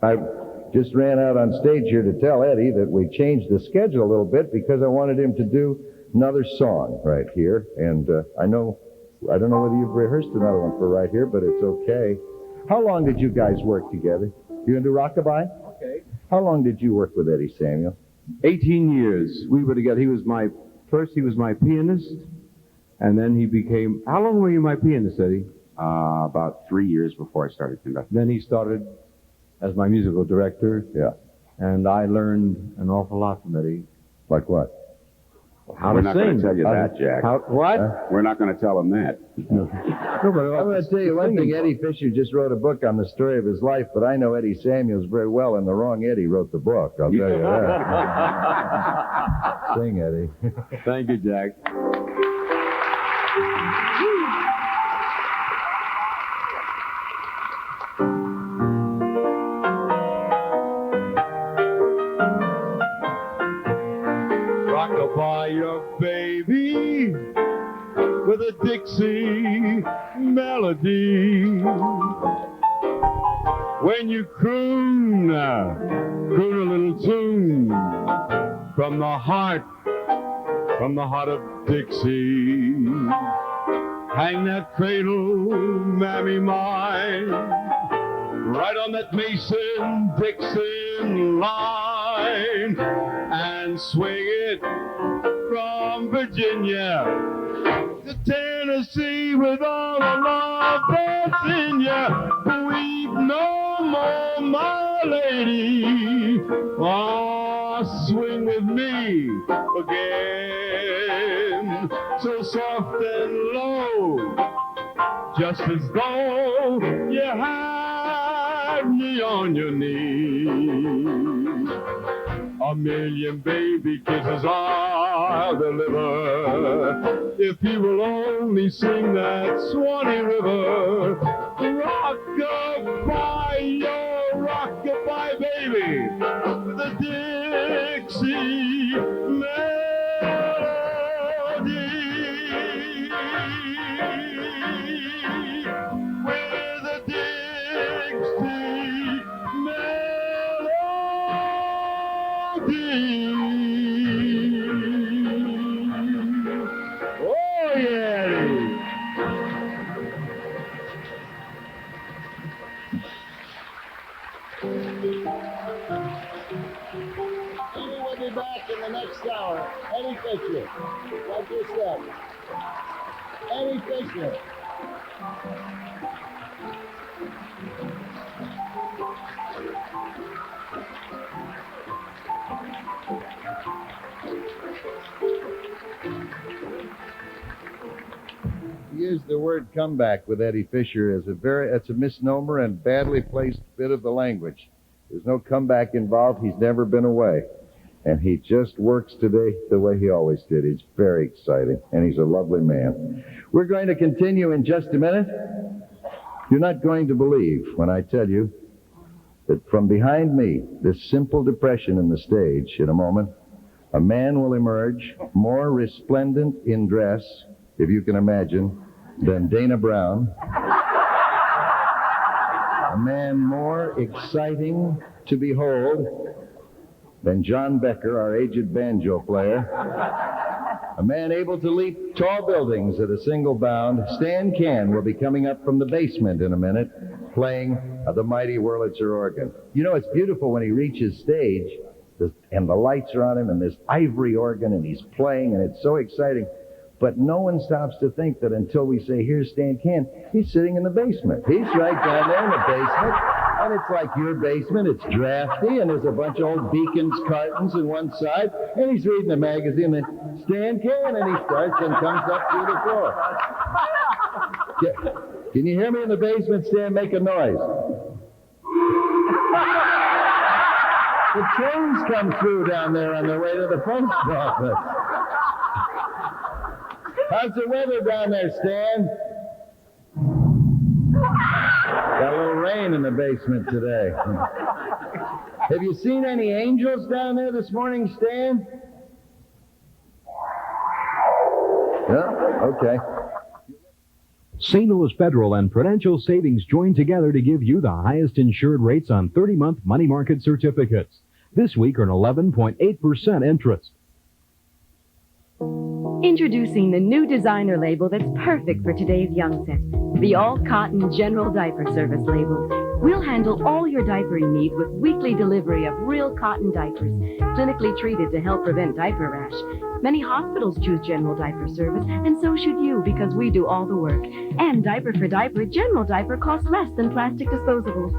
I just ran out on stage here to tell Eddie that we changed the schedule a little bit because I wanted him to do another song right here. And I don't know whether you've rehearsed another one for right here, but it's okay. How long did you guys work together? You gonna do rockabye? Okay. How long did you work with Eddie Samuel? 18 years. We were together. He was my pianist, and then he became... How long were you my pianist, Eddie? About 3 years before I started conducting. Then he started as my musical director. Yeah. And I learned an awful lot from Eddie. Like what? How We're to not sing. going to tell you that, Jack. What? We're not going to tell him that. No, but I'm going to tell you one thing. Eddie Fisher just wrote a book on the story of his life, but I know Eddie Samuels very well, and the wrong Eddie wrote the book. I'll tell you that. Sing, Eddie. Thank you, Jack. Rockabye your baby with a Dixie melody. When you croon a little tune from the heart of Dixie. Hang that cradle, mammy mine, right on that Mason-Dixon line, and swing it from Virginia to Tennessee with all the love that's in ya. Weep no more, my lady. Oh, swing with me again, so soft and low, just as though you had me on your knee. A million baby kisses I'll deliver if you will only sing that Swanee River. Rockabye, your rockabye baby, with a Dixie melody. With a Dixie melody. Oh, yeah. Eddie will be back in the next hour. Eddie Fisher. Like you said. Eddie Fisher. Use the word comeback with Eddie Fisher as it's a misnomer and badly placed bit of the language. There's no comeback involved. He's never been away. And he just works today the way he always did. He's very exciting, and he's a lovely man. We're going to continue in just a minute. You're not going to believe when I tell you that from behind me, this simple depression in the stage, in a moment, a man will emerge more resplendent in dress, if you can imagine, than Dana Brown. A man more exciting to behold than John Becker, our aged banjo player. A man able to leap tall buildings at a single bound. Stan Can will be coming up from the basement in a minute, playing the mighty Wurlitzer organ. You know, it's beautiful when he reaches stage, and the lights are on him, and this ivory organ, and he's playing, and it's so exciting. But no one stops to think that until we say, here's Stan Can, he's sitting in the basement. He's right down there in the basement, and it's like your basement. It's drafty, and there's a bunch of old Beacons cartons on one side, and he's reading a magazine, and Stan Can, and he starts and comes up through the floor. Can you hear me in the basement, Stan? Make a noise. The trains come through down there on their way to the post office. How's the weather down there, Stan? Got a little rain in the basement today. Have you seen any angels down there this morning, Stan? Yeah, okay. St. Louis Federal and Prudential Savings join together to give you the highest insured rates on 30-month money market certificates. This week earn 11.8% interest. Introducing the new designer label that's perfect for today's young set. The all-cotton General Diaper Service label. We'll handle all your diapering needs with weekly delivery of real cotton diapers, clinically treated to help prevent diaper rash. Many hospitals choose General Diaper Service, and so should you, because we do all the work. And diaper for diaper, General Diaper costs less than plastic disposables.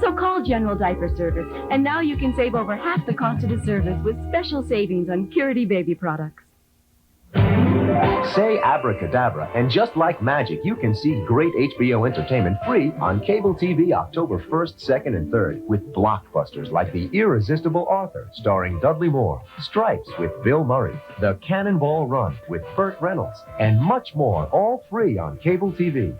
So call General Diaper Service, and now you can save over half the cost of the service with special savings on Purity baby products. Say abracadabra, and just like magic, you can see great HBO entertainment free on cable TV October 1st, 2nd, and 3rd with blockbusters like The Irresistible Author, starring Dudley Moore, Stripes with Bill Murray, The Cannonball Run with Burt Reynolds, and much more, all free on cable TV.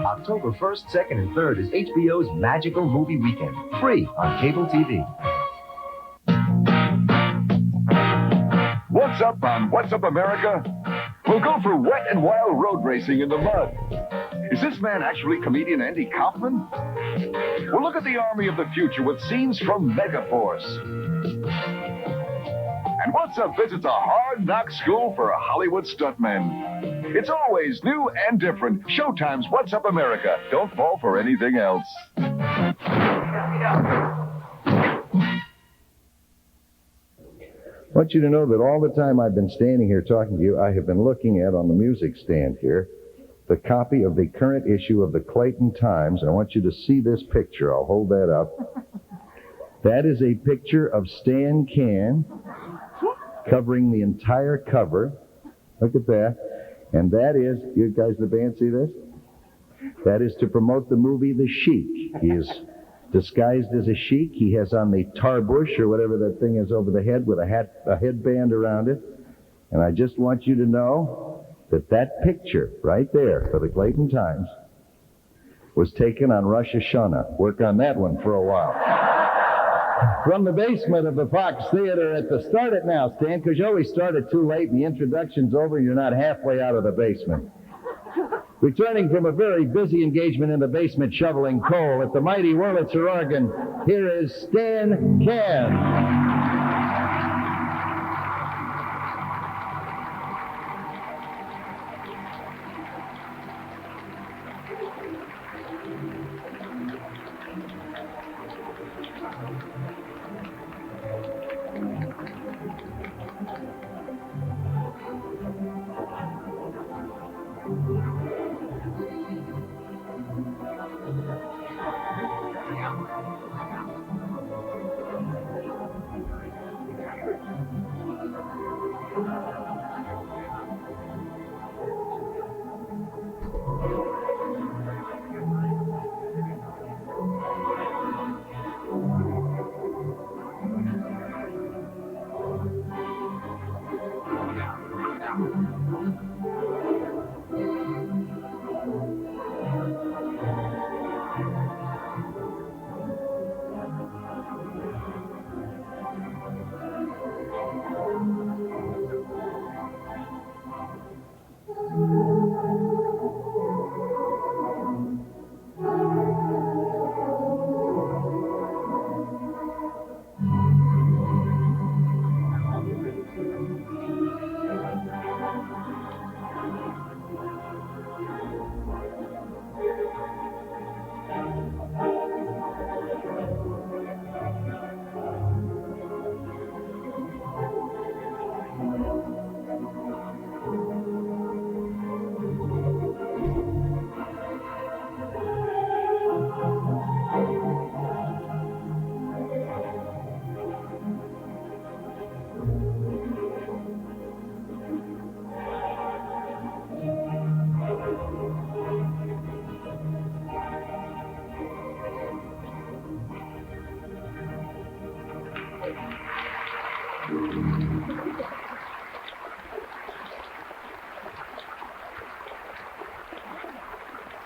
October 1st, 2nd, and 3rd is HBO's Magical Movie Weekend, free on cable TV. What's up on What's Up America? We'll go for wet and wild road racing in the mud. Is this man actually comedian Andy Kaufman? We'll look at the army of the future with scenes from Megaforce. And What's Up visits a hard-knock school for Hollywood stuntmen. It's always new and different. Showtime's What's Up America. Don't fall for anything else. I want you to know that all the time I've been standing here talking to you, I have been looking at, on the music stand here, the copy of the current issue of the Clayton Times. I want you to see this picture. I'll hold that up. That is a picture of Stan Can covering the entire cover. Look at that. And that is, you guys in the band see this? That is to promote the movie The Sheik. He is disguised as a sheik. He has on the tarbush, or whatever that thing is over the head, with a headband around it. And I just want you to know that that picture right there for the Clayton Times was taken on Rosh Hashanah. Work on that one for a while. From the basement of the Fox Theater at the Start It Now stand, because you always start it too late and the introduction's over and you're not halfway out of the basement. Returning from a very busy engagement in the basement shoveling coal at the mighty Wurlitzer organ, here is Stan Can.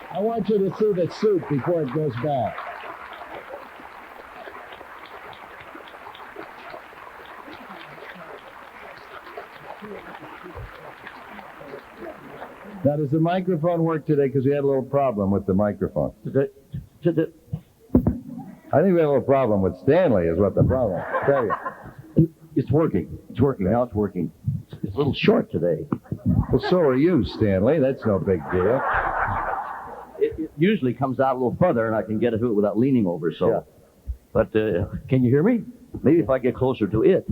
I want you to see the suit before it goes back. Now, does the microphone work today? Because we had a little problem with the microphone. I think we had a little problem with Stanley is what the problem is. Tell you. It's working. It's working. Now it's working. It's a little short today. Well, so are you, Stanley. That's no big deal. It usually comes out a little further, and I can get to it without leaning over. So, Yeah. But can you hear me? Maybe if I get closer to it.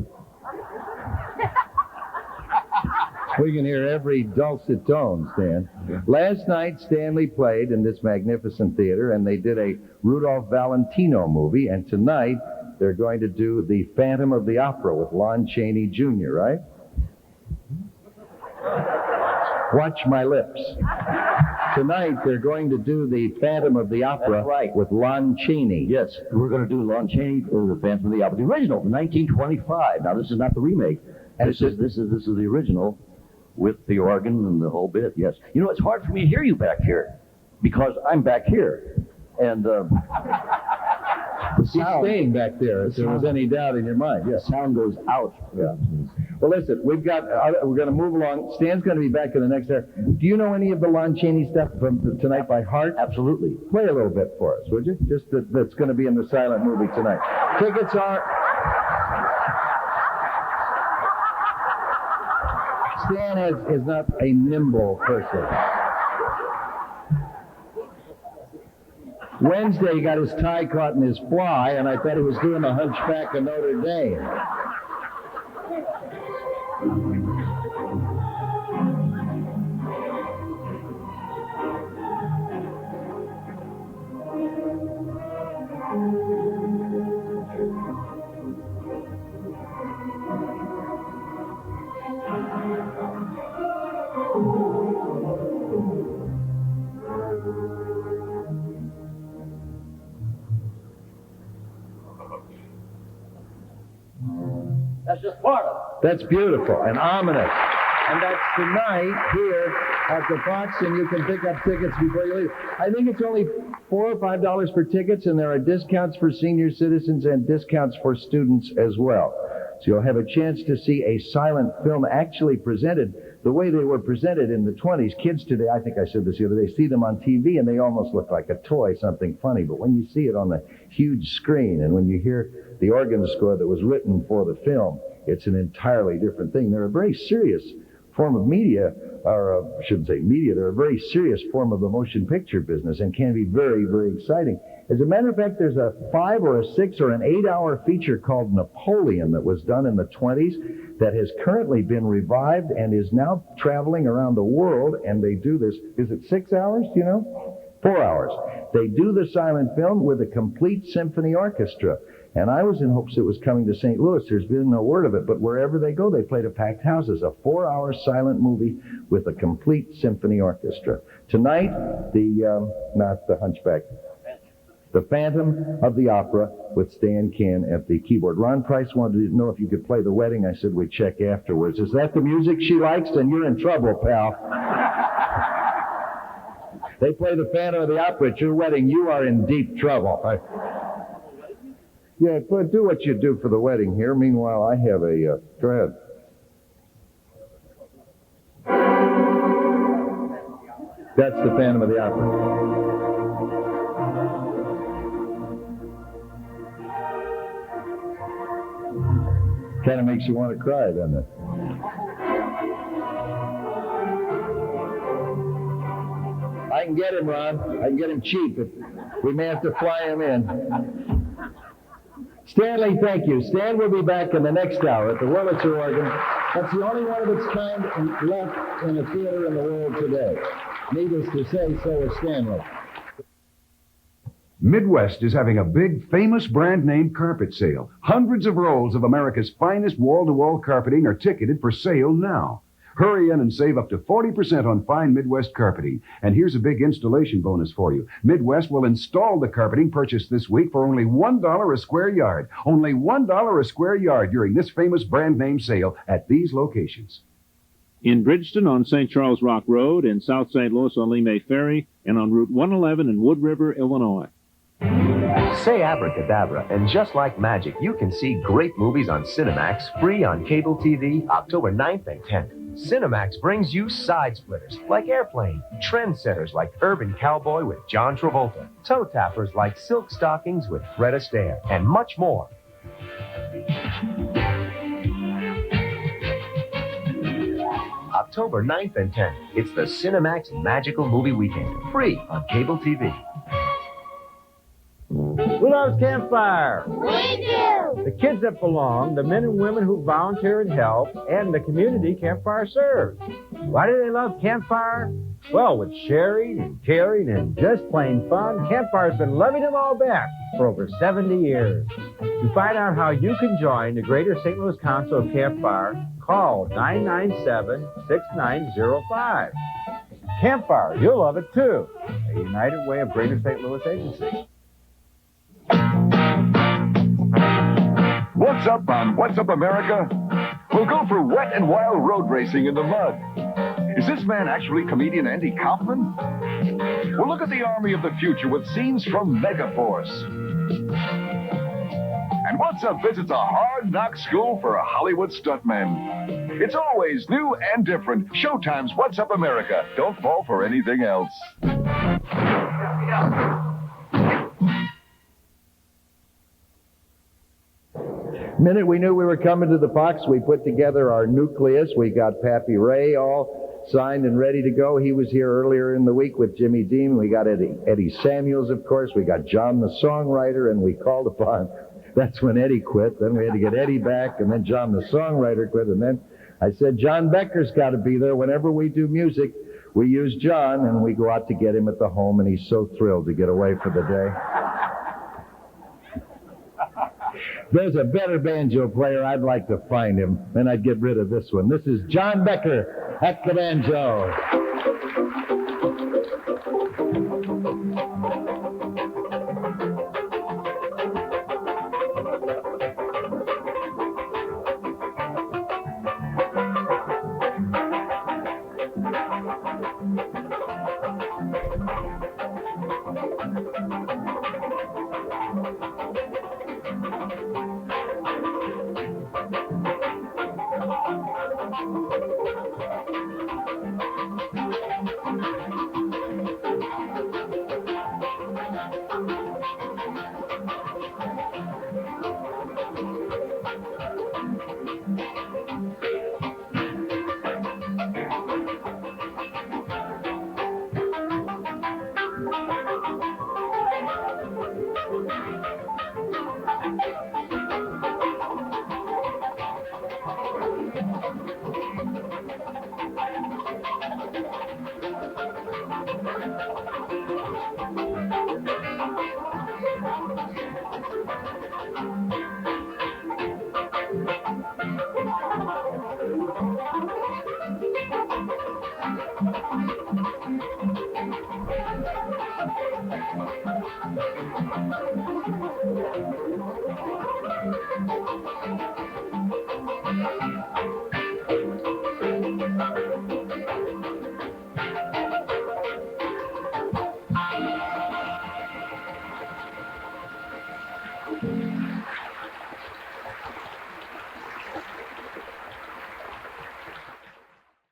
We can hear every dulcet tone, Stan. Last night, Stanley played in this magnificent theater, and they did a Rudolph Valentino movie, and tonight they're going to do The Phantom of the Opera with Lon Chaney Jr., right? Watch my lips. Tonight, they're going to do The Phantom of the Opera That's right. with Lon Chaney. Yes, we're going to do Lon Chaney, the Phantom of the Opera, the original, from 1925. Now, this is not the remake. And This is the original with the organ and the whole bit, yes. You know, it's hard for me to hear you back here because I'm back here. And the He's sound, staying back there if there was any doubt in your mind. the Yes. sound goes out. Yeah. Well, listen, we're going to move along. Stan's going to be back in the next hour. Do you know any of the Lon Chaney stuff from tonight by heart? Absolutely. Play a little bit for us, would you? Just that's going to be in the silent movie tonight. Tickets are... Stan is not a nimble person. Wednesday, he got his tie caught in his fly, and I thought he was doing the Hunchback of Notre Dame. That's just part of it. That's beautiful and ominous. And that's tonight here at the Fox, and you can pick up tickets before you leave. I think it's only $4 or $5 for tickets, and there are discounts for senior citizens and discounts for students as well. So you'll have a chance to see a silent film actually presented the way they were presented in the 20s. Kids today, I think I said this the other day, see them on TV and they almost look like a toy, something funny. But when you see it on the huge screen and when you hear the organ score that was written for the film, it's an entirely different thing. They're a very serious form of media, or I shouldn't say media, they're a very serious form of the motion picture business and can be very, very exciting. As a matter of fact, there's a 5 or a 6 or an 8-hour feature called Napoleon that was done in the 20s that has currently been revived and is now traveling around the world, and they do this, is it 6 hours, do you know? 4 hours. They do the silent film with a complete symphony orchestra. And I was in hopes it was coming to St. Louis. There's been no word of it, but wherever they go, they play to packed houses. A 4-hour silent movie with a complete symphony orchestra. Tonight, not the Hunchback, The Phantom of the Opera with Stan Ken at the keyboard. Ron Price wanted to know if you could play The Wedding. I said we'd check afterwards. Is that the music she likes? Then you're in trouble, pal. They play The Phantom of the Opera at your wedding. You are in deep trouble. Yeah, but do what you do for the wedding here. Meanwhile, I have a... go ahead. That's The Phantom of the Opera. Kind of makes you want to cry, doesn't it? I can get him, Ron. I can get him cheap. We may have to fly him in. Stanley, thank you. Stan will be back in the next hour at the Wurlitzer organ. That's the only one of its kind left in a theater in the world today. Needless to say, so is Stanley. Midwest is having a big, famous brand name carpet sale. Hundreds of rolls of America's finest wall-to-wall carpeting are ticketed for sale now. Hurry in and save up to 40% on fine Midwest carpeting. And here's a big installation bonus for you. Midwest will install the carpeting purchased this week for only $1 a square yard. Only $1 a square yard during this famous brand name sale at these locations. In Bridgeton on St. Charles Rock Road, in South St. Louis on Lee May Ferry, and on Route 111 in Wood River, Illinois. Say abracadabra, and just like magic, you can see great movies on Cinemax, free on cable TV, October 9th and 10th. Cinemax brings you side splitters like Airplane, trendsetters like Urban Cowboy with John Travolta, toe tappers like Silk Stockings with Fred Astaire, and much more. October 9th and 10th, it's the Cinemax Magical Movie Weekend, free on cable TV. Who loves campfire? We do! The kids that belong, the men and women who volunteer and help, and the community campfire serves. Why do they love campfire? Well, with sharing and caring and just plain fun, Campfire's been loving them all back for over 70 years. To find out how you can join the Greater St. Louis Council of Campfire, call 997-6905. Campfire, you'll love it too. A United Way of Greater St. Louis agency. What's up on What's Up America? We'll go for wet and wild road racing in the mud. Is this man actually comedian Andy Kaufman? We'll look at the Army of the Future with scenes from Megaforce. And What's Up visits a hard-knock school for a Hollywood stuntman. It's always new and different. Showtime's What's Up America. Don't fall for anything else. Minute we knew we were coming to the Fox, we put together our nucleus. We got Pappy Ray all signed and ready to go. He was here earlier in the week with Jimmy Dean. We got Eddie Samuels, of course. We got John the songwriter, and we called upon. That's when Eddie quit. Then we had to get Eddie back, and then John the songwriter quit. And then I said, John Becker's got to be there. Whenever we do music, we use John, and we go out to get him at the home, and he's so thrilled to get away for the day. There's a better banjo player, I'd like to find him, and I'd get rid of this one. This is John Becker at the banjo.